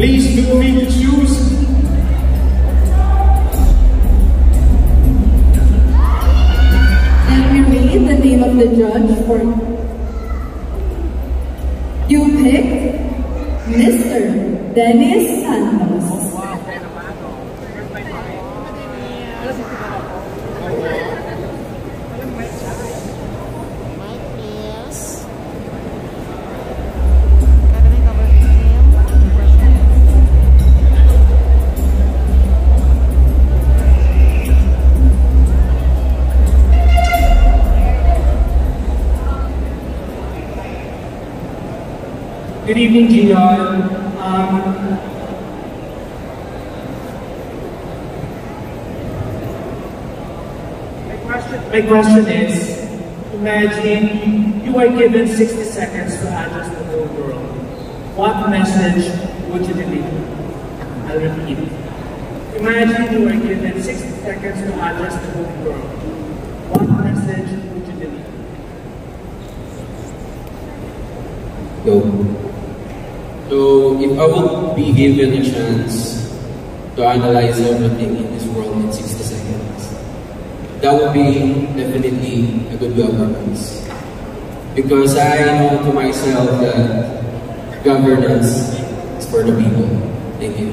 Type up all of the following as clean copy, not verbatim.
Please feel free to choose. Let me read the name of the judge for you. Picked Mr. Dennis Santos. Good evening, GR. My question is, imagine you are given 60 seconds to address the whole world. What message would you deliver? I'll repeat. Imagine you are given 60 seconds to address the whole world. What message would you deliver? So if I would be given a chance to analyze everything in this world in 60 seconds, that would be definitely a good governance. Because I know to myself that governance is for the people. Thank you.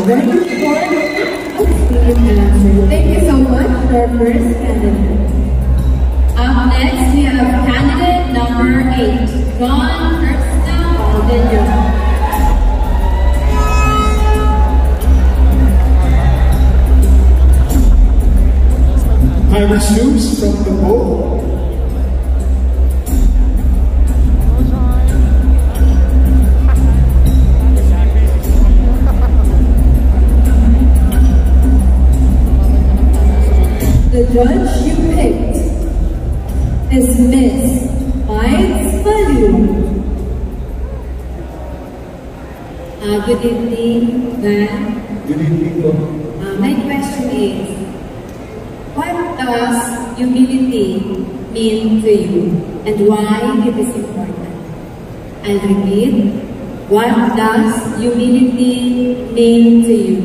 Very important. Thank you so much for our first candidate. Up next, we have candidate number 8, John Kirsten Alden. I will choose from the bowl. The judge you picked is Miss Bites Value. Good evening, Van. Good evening, po. My question is, what does humility mean to you and why it is important? I'll repeat, what does humility mean to you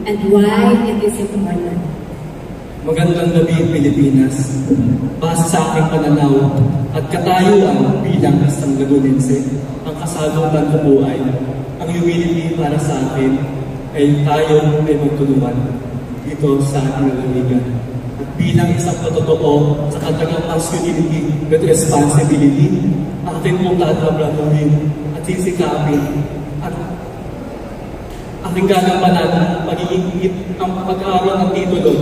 and why it is important? Magandang gabi, Pilipinas. Base sa aking pananaw at katayuan bilang isang Lagunense, ang kasagutan ko po ay ang humility para sa akin ay tayo ay magtulungan dito sa ating lalawigan. At bilang isang patotoo sa kanyang masculinity with responsibility, aking pong tatrabahuin at sisikapin at aking gagampanan ang pag-iingit ang pag-aaral ng titulo.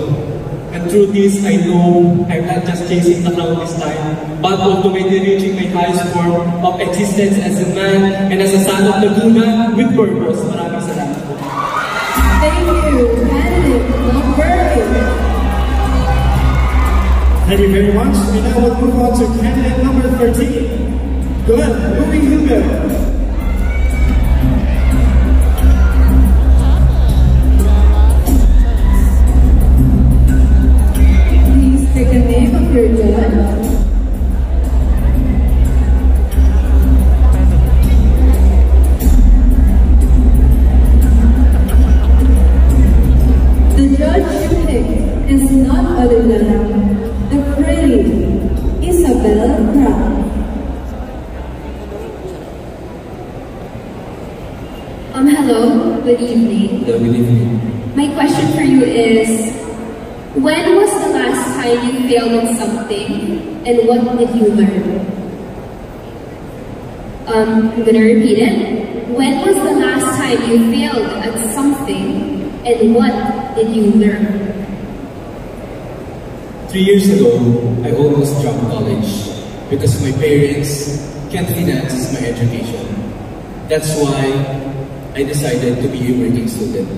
And through this, I know I'm not just chasing the crown this time, but ultimately reaching my highest form of existence as a man and as a son of Laguna with purpose. Maraming salamat po. Thank you, candidate number 8. Thank you very much. And now we'll move on to candidate number 13. Go ahead, moving Hugo. Take the name of your judge. The judge you picked is none other than the pretty Isabel Brown. Hello, good evening. Hello, good evening. My question for you is, when was the last time you failed at something, and what did you learn? I'm gonna repeat it. When was the last time you failed at something, and what did you learn? 3 years ago, I almost dropped college because my parents can't finance my education. That's why I decided to be a working student,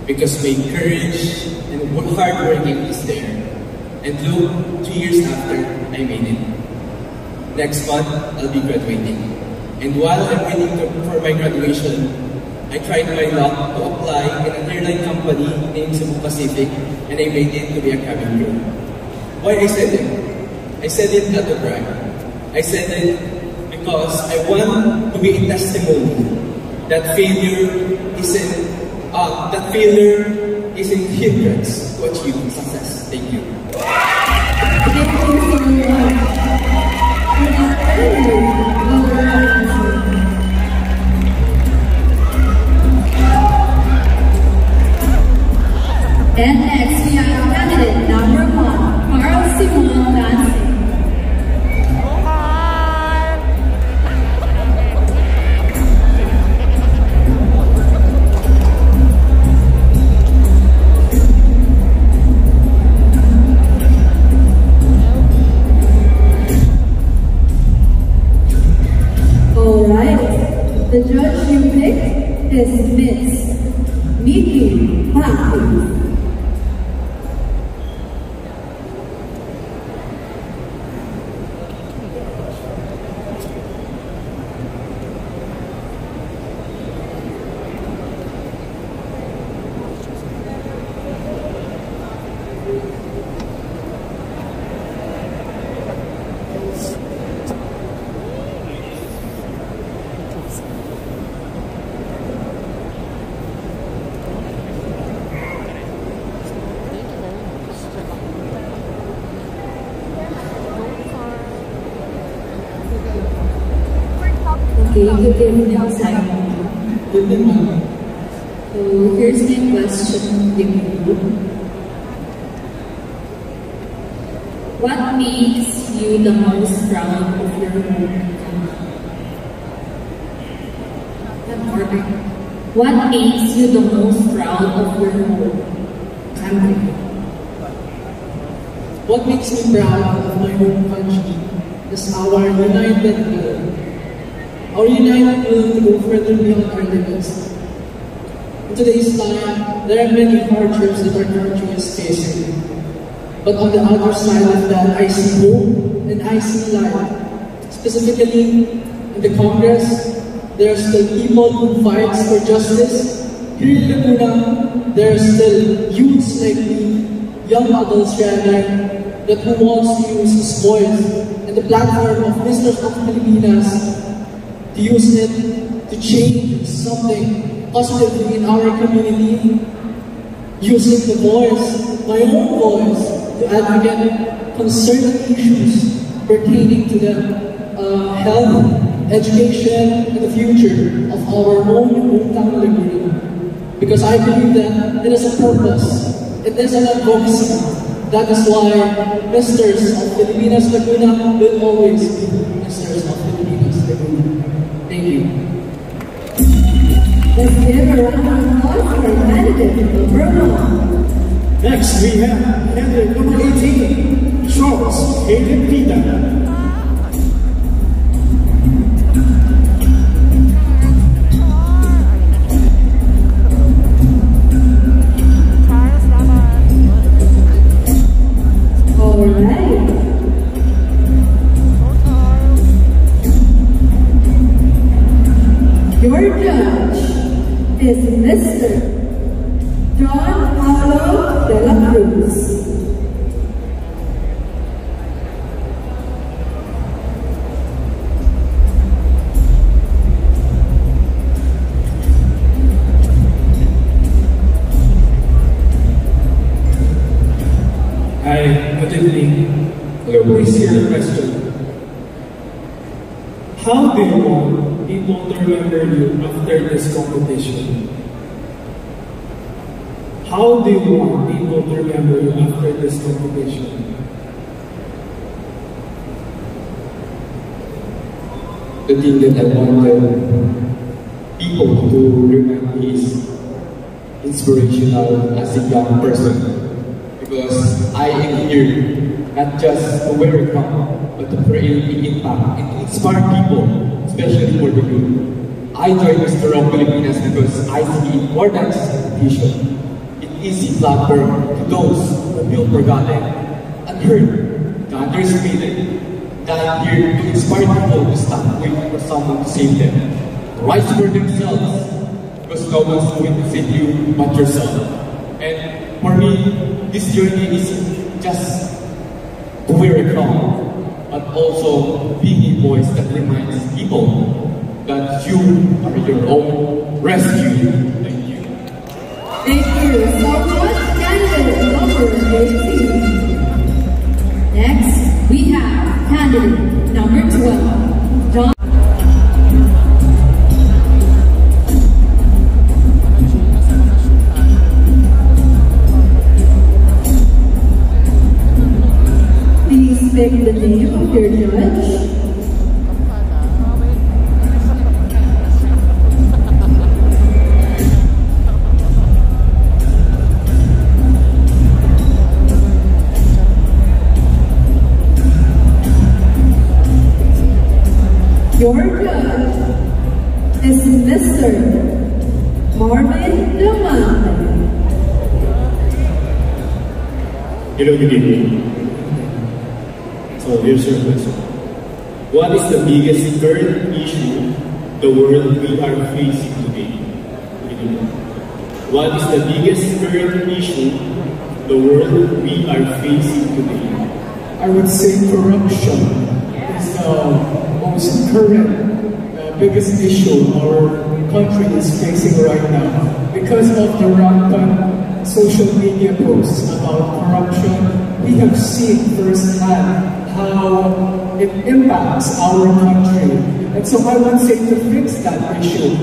because my courage and hard working is there. And look, 2 years after, I made it. Next month, I'll be graduating. And while I'm waiting for my graduation, I tried my luck to apply in an airline company named Cebu Pacific, and I made it to be a cabin crew. Why I said it? I said it not to brag. I said it because I want to be a testimony that failure isn't hindrance to achieving success. Thank you. Thank you so much. And next we have candidate number 1, Carl Simon Dancing. The judge you picked is Miss Nikki Patrick. Good evening, Simon. Good evening. So here's my question to you. What makes you the most proud of your home country? What makes you the most proud of your home country? What makes me proud of my home country is our united will. Our united will to go further beyond our limits. In today's time, there are many hardships that our country is facing. But on the other side of that, I see hope and I see light. Specifically, in the Congress, there are still people who fight for justice. Here in Laguna, there are still youths like me, young adults rather, that who wants to use his voice and the platform of Mr. of Pilipinas to use it to change something positively in our community, using the voice, my own voice, to advocate concerning issues pertaining to the health, education, and the future of our own hometown Laguna. Because I believe that it is a purpose, it is an advocacy. That is why Misters of Pilipinas Laguna will always be Misters of Pilipinas Laguna. Thank you. Let's give a round of applause for candidate number 1. Next, we have candidate number 18, Charles Hayden Pita. Your judge is Mr. John Paulo de la Cruz. Hi, good evening. Hello. Please hear the question. How do you want people to remember you after this competition? How do you want people to remember you after this competition? The thing that I wanted people to remember is inspirational as a young person. Because I am here not just to wear a crown, but to create an impact and to inspire people, especially for the youth. I joined Mr. of Pilipinas because I see the importance of competition. It is a platform to those who feel forgotten, unheard, underestimated. That I'm here to inspire people to stop waiting for someone to save them, to rise for themselves, because no one's going to save you but yourself. And for me, this journey isn't just to wear a crown, but also being a voice that reminds people that you are your own rescue. Thank you. Thank you so much, candidate number 18. Next, we have candidate number 12, John. Please pick the name of your judge. Your judge is Mr. Marvin Dumante. Hello, good evening. So here's your question. What is the biggest current issue the world we are facing today? What is the biggest current issue the world we are facing today? I would say corruption is the most current, biggest issue our country is facing right now. Because of the rampant social media posts about corruption, we have seen firsthand how it impacts our country. And so I would say to fix that issue,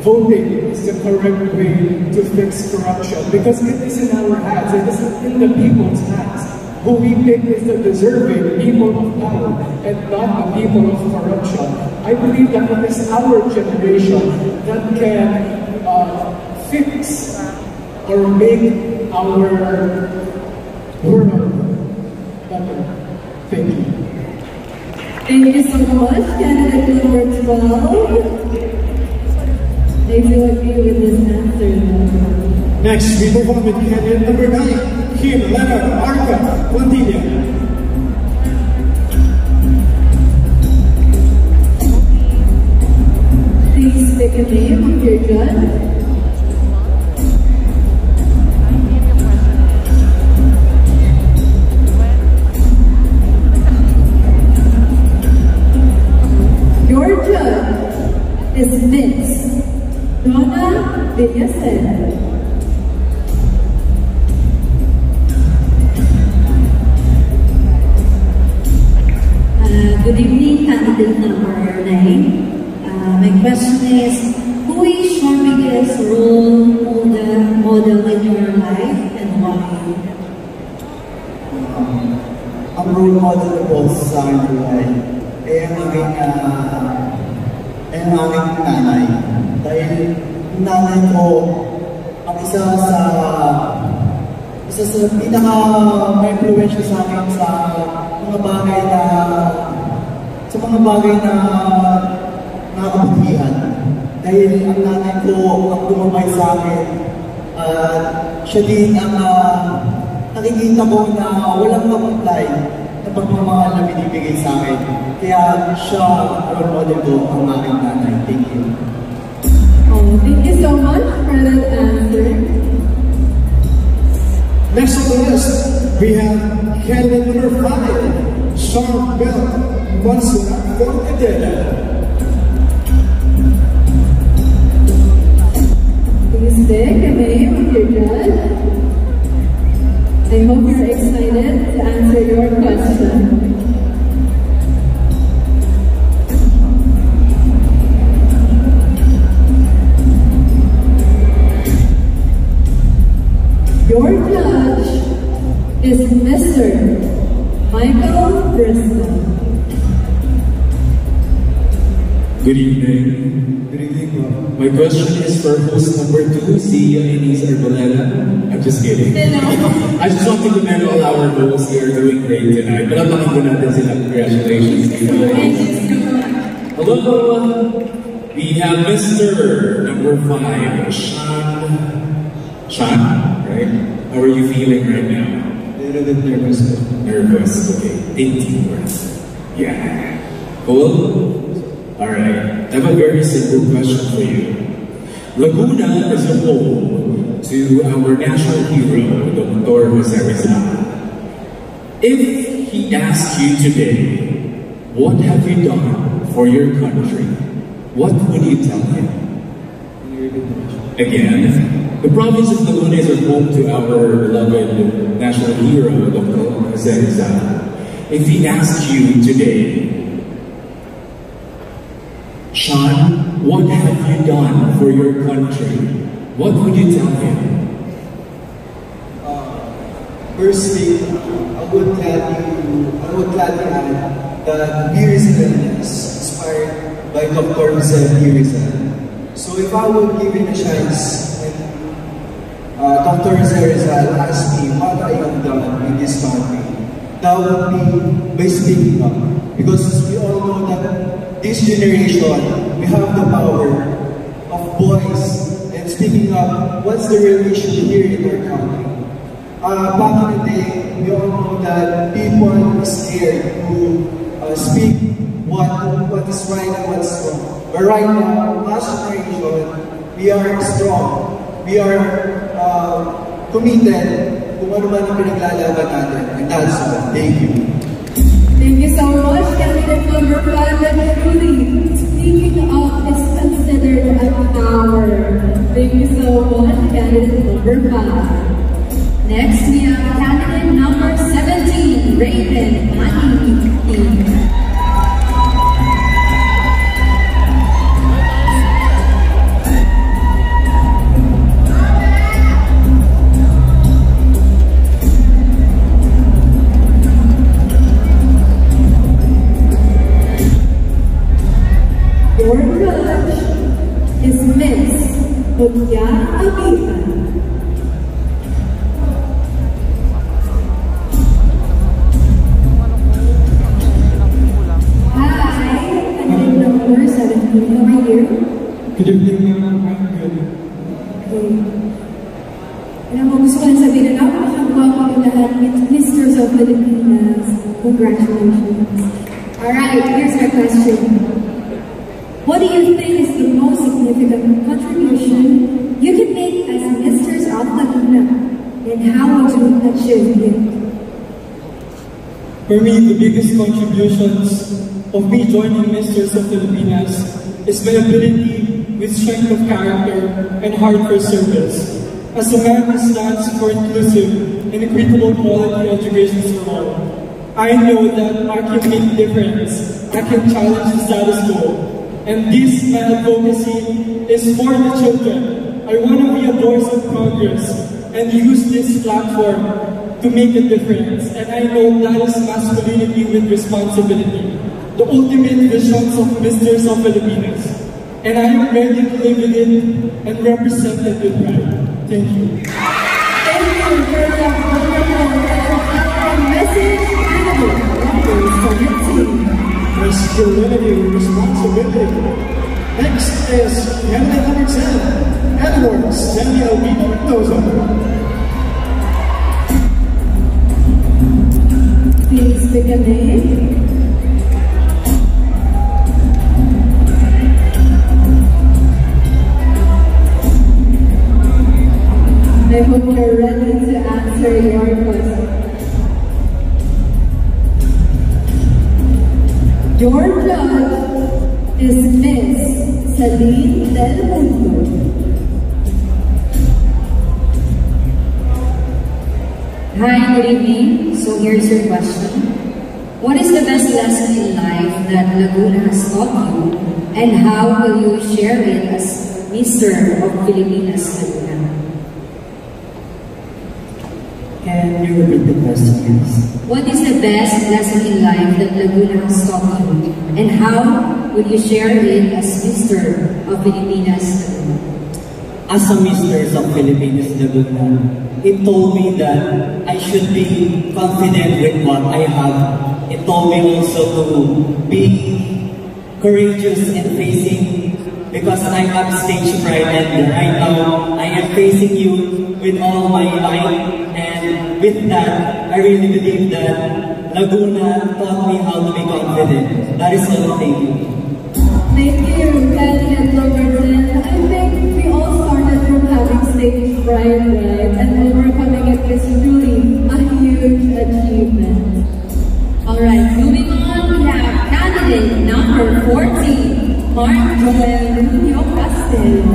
voting is the correct way to fix corruption, because it is in our hands, it is in the people's hands. Who we pick is the deserving people of power and not the people of corruption. I believe that it is our generation that can fix or make our world better. Thank you. Thank you so much, candidate number 12. I do agree with this answer. Next, we move on with candidate number 9. Kim Leonard Arca Quantilla. Please pick a name of your judge. Your judge is Miss Donna Villasen. Good evening, candidate number 9. My question is, who is your biggest role model in your life and why? Ang role model ko sa aking buhay ay ang aming nanay. Dahil yung nanay ko ang isa sa pinaka-ma-influensya sa akin sa mga bagay na nakakabutihan. Dahil ang nanay ko ang gumabay sa akin, siya din ang nakikita ko na walang kapantay na pagmamahal na binibigay sa akin. Kaya siya role model ko ang aking nanay. Thank you. Oh, thank you so much for that answer. Next on the list, we have candidate number 5, Sean Bell, Mansura Forcadena. Please pick a name of your judge. I hope you're excited to answer your question. Your judge is Mr. Michael Bristol. Good evening. Good evening, bro. My question is for host number 2, Sia Inez Arboleda. I'm just kidding. Hello. I just want to commend all our hosts here doing great tonight. Palapakit ko natin sila. Congratulations. Hello. We have Mr. number 5, Sean, right? How are you feeling right now? A little bit nervous. Nervous, okay. 18 words. Yeah. Cool? Alright. I have a very simple question for you. Laguna is a home to our national hero, Dr. Jose Rizal. If he asked you today, what have you done for your country? what would you tell him? Again, the province of Laguna is home to our beloved national hero, Dr. Jose Rizal. If he asked you today, Sean, what have you done for your country? What would you tell him? Firstly, I would gladly add that P. Rizal is inspired by Dr. Jose P. Rizal. So if I would give it a chance, and Dr. Jose Rizal asked me what I have done in this country, that would be by speaking up. Because we all know that this generation, we have the power of voice and speaking up what's the real issue here in our country. Back in the day, we all know that people are scared to speak what is right and what's wrong. But right now, as a generation, we are strong. We are committed kung ano man ang pinaglalaban natin. And that's all. Thank you. Thank you so much, candidate number 5. And truly, speaking up is considered a power. Thank you so much, candidate number 5. Next, we have candidate number 17, Raven Manny. Your judge is Miss Okia Abita. Number 17, how are you? Good evening, I'm good. Okay. Alam mo, gusto ko lang sabihin na napakagwapo ng lahat, Misters of Filipinas. Congratulations. Alright, here's my question. What do you think is the most significant contribution you can make as Misters of Laguna? And how would you achieve it? For me, the biggest contributions of me joining Misters of Filipinas is my ability with strength of character and heart for service. As a man who stands for inclusive and equitable quality education for all, I know that I can make a difference. I can challenge the status quo. And this, my advocacy, is for the children. I want to be a voice of progress and use this platform to make a difference. And I know that is masculinity with responsibility. The ultimate visions of Misters of Filipinas. And I am ready to live with it and represent it with pride. Thank you. Thank you for the wonderful message number 17. Masculinity with responsibility. Next is candidate number 10, Edward Stanley Albino Mendoza. Please pick a name. I hope you're ready to answer your question. Your judge is Miss Celine Del Mundo. Hi, good evening. So here's your question. What is the best lesson in life that Laguna has taught you, and how will you share it as Mr. of Filipinas Laguna? Can you repeat the question, please? What is the best lesson in life that Laguna has taught you, and how will you share it as Mr. of Filipinas Laguna? As a Misters of Filipinas Laguna, it told me that I should be confident with what I have. It told me also to be courageous in facing, because I have stage fright, and right now I am facing you with all my might. And with that, I really believe that Laguna taught me how to be confident. That is all. Thank you. Thank you, candidate number 10. I think we all started from having stage fright, right? And overcoming it is truly a huge achievement. Alright, moving on, we have candidate number 14, Mark Joel Rubio Castel.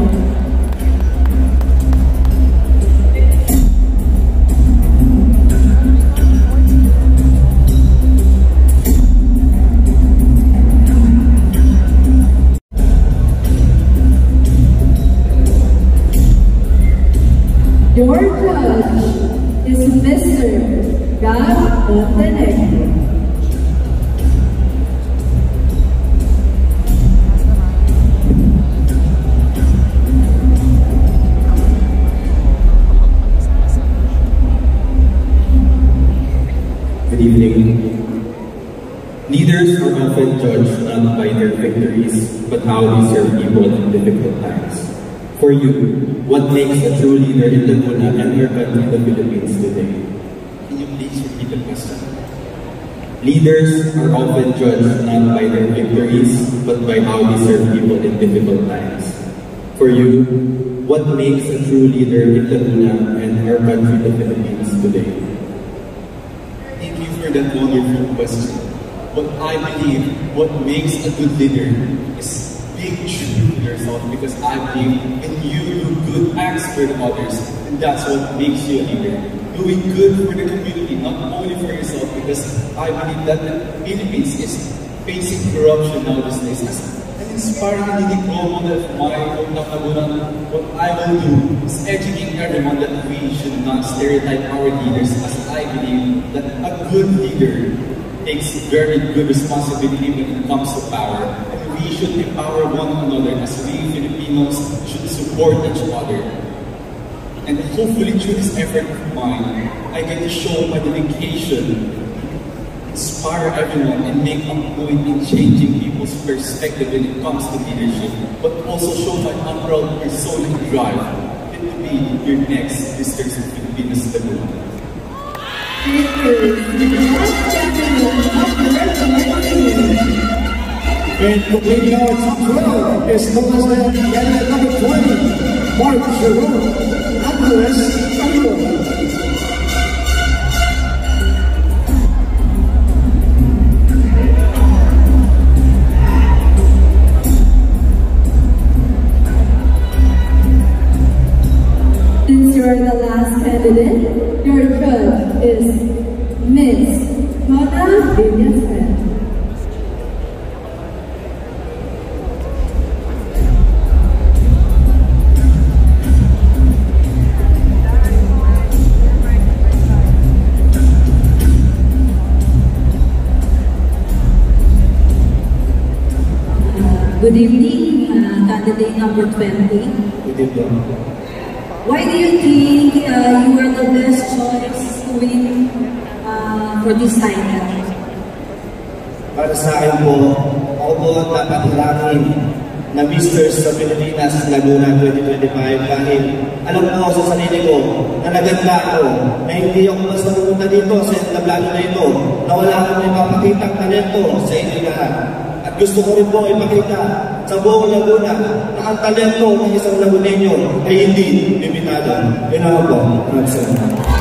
Your judge is Mr. Gab Montenegro. Good evening. Leaders are often judged not by their victories, but how they serve people in difficult times. For you, what makes a true leader in Laguna and your country, the Philippines, today? Can you please repeat the question? Leaders are often judged not by their victories, but by how they serve people in difficult times. For you, what makes a true leader in Laguna and our country, the Philippines, today? Thank you for that wonderful question. But I believe what makes a good leader is being true to yourself, because I believe when you do good acts for the others, and that's what makes you a leader. Doing good for the community, not only for yourself, because I believe that the Philippines is facing corruption now these days. As an inspiring leading role model of my hometown, what I will do is educate everyone that we should not stereotype our leaders, as I believe that a good leader takes very good responsibility when it comes to power. We should empower one another, as we Filipinos should support each other. And hopefully through this effort of mine, I get to show my dedication, inspire everyone, and make a point in changing people's perspective when it comes to leadership, but also show my unproud persona and drive to be your next Misters of Filipinas Laguna. And completing our top 12 is Contestant candidate number 20, Mark Jerome Andres Aribo. Since you're the last candidate, your judge is Ms. Hannah Villasen. Good evening, candidate number 20. Good evening. Why do you think you are the best choice to win for this title? Para sa akin po, ako po ang dapat ilangin na Misters sa Pilipinas Laguna 2025 dahil alam ko sa sarili ko na naganda ako, na hindi ako basta pumunta dito sa entablado na ito, na wala akong ipapakitang talento sa inyo lahat. At gusto ko rin po ipakita sa buong Laguna na ang talento ng isang Lagunenyo ay hindi limitado. Yun ako po. Maraming salamat.